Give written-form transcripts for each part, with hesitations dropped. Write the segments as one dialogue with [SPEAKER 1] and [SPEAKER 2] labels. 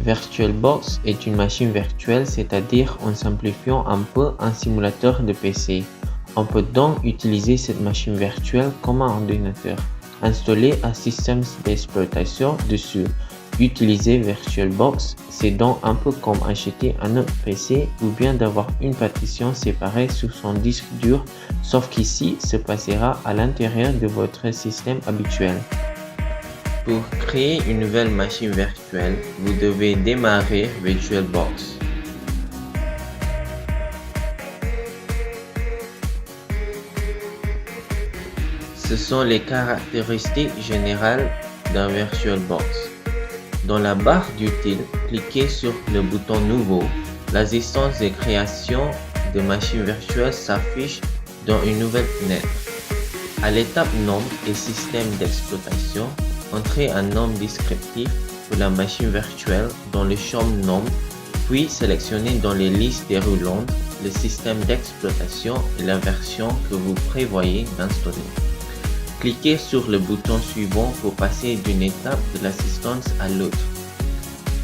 [SPEAKER 1] VirtualBox est une machine virtuelle, c'est-à-dire, en simplifiant un peu, un simulateur de PC. On peut donc utiliser cette machine virtuelle comme un ordinateur. Installer un système d'exploitation dessus. Utiliser VirtualBox, c'est donc un peu comme acheter un autre PC ou bien d'avoir une partition séparée sur son disque dur, sauf qu'ici, se passera à l'intérieur de votre système habituel. Pour créer une nouvelle machine virtuelle, vous devez démarrer VirtualBox. Ce sont les caractéristiques générales d'un VirtualBox. Dans la barre d'utile, cliquez sur le bouton Nouveau. L'assistance de création de machine virtuelle s'affiche dans une nouvelle fenêtre. À l'étape Nom et système d'exploitation, entrez un nom descriptif pour la machine virtuelle dans le champ Nom, puis sélectionnez dans les listes déroulantes le système d'exploitation et la version que vous prévoyez d'installer. Cliquez sur le bouton suivant pour passer d'une étape de l'assistance à l'autre.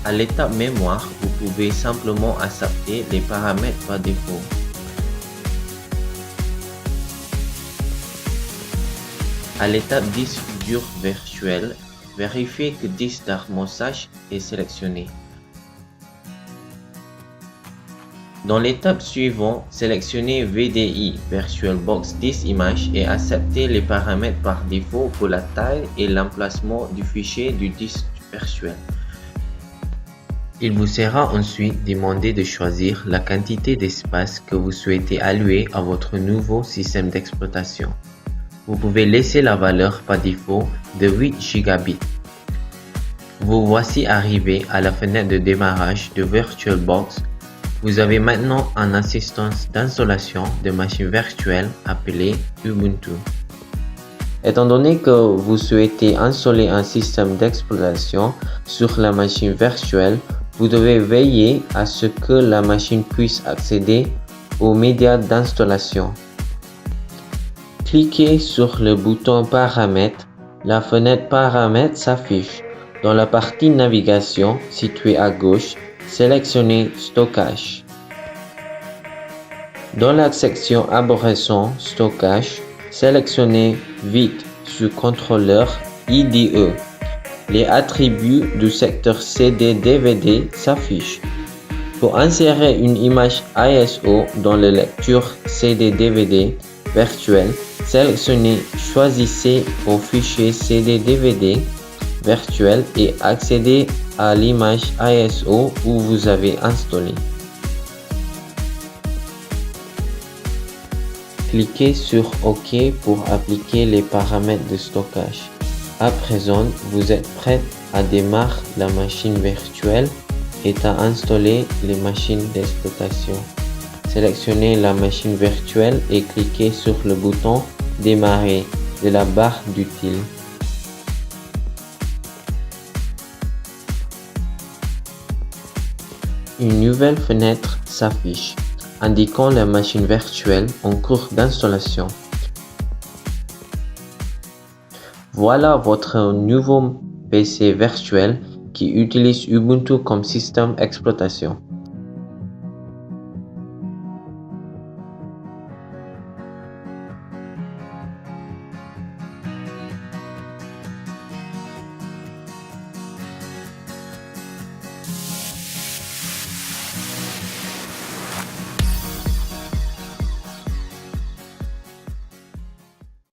[SPEAKER 1] À l'étape Mémoire, vous pouvez simplement accepter les paramètres par défaut. À l'étape Disque dur virtuel, vérifiez que disque d'armosage est sélectionné. Dans l'étape suivante, sélectionnez VDI VirtualBox Disk Image et acceptez les paramètres par défaut pour la taille et l'emplacement du fichier du disque virtuel. Il vous sera ensuite demandé de choisir la quantité d'espace que vous souhaitez allouer à votre nouveau système d'exploitation. Vous pouvez laisser la valeur par défaut de 8 Gb. Vous voici arrivé à la fenêtre de démarrage de VirtualBox. Vous avez maintenant une assistance d'installation de machine virtuelle appelée Ubuntu. Étant donné que vous souhaitez installer un système d'exploitation sur la machine virtuelle, vous devez veiller à ce que la machine puisse accéder aux médias d'installation. Cliquez sur le bouton Paramètres. La fenêtre Paramètres s'affiche. Dans la partie Navigation située à gauche, sélectionnez Stockage. Dans la section Arborescence Stockage, sélectionnez Vite sur Contrôleur IDE. Les attributs du secteur CD-DVD s'affichent. Pour insérer une image ISO dans la lecture CD-DVD virtuelle, sélectionnez Choisissez au fichier CD-DVD virtuel et accédez à l'image ISO où vous avez installé. Cliquez sur OK pour appliquer les paramètres de stockage. À présent, vous êtes prêt à démarrer la machine virtuelle et à installer les machines d'exploitation. Sélectionnez la machine virtuelle et cliquez sur le bouton Démarrer de la barre d'utile. Une nouvelle fenêtre s'affiche, indiquant la machine virtuelle en cours d'installation. Voilà votre nouveau PC virtuel qui utilise Ubuntu comme système d'exploitation.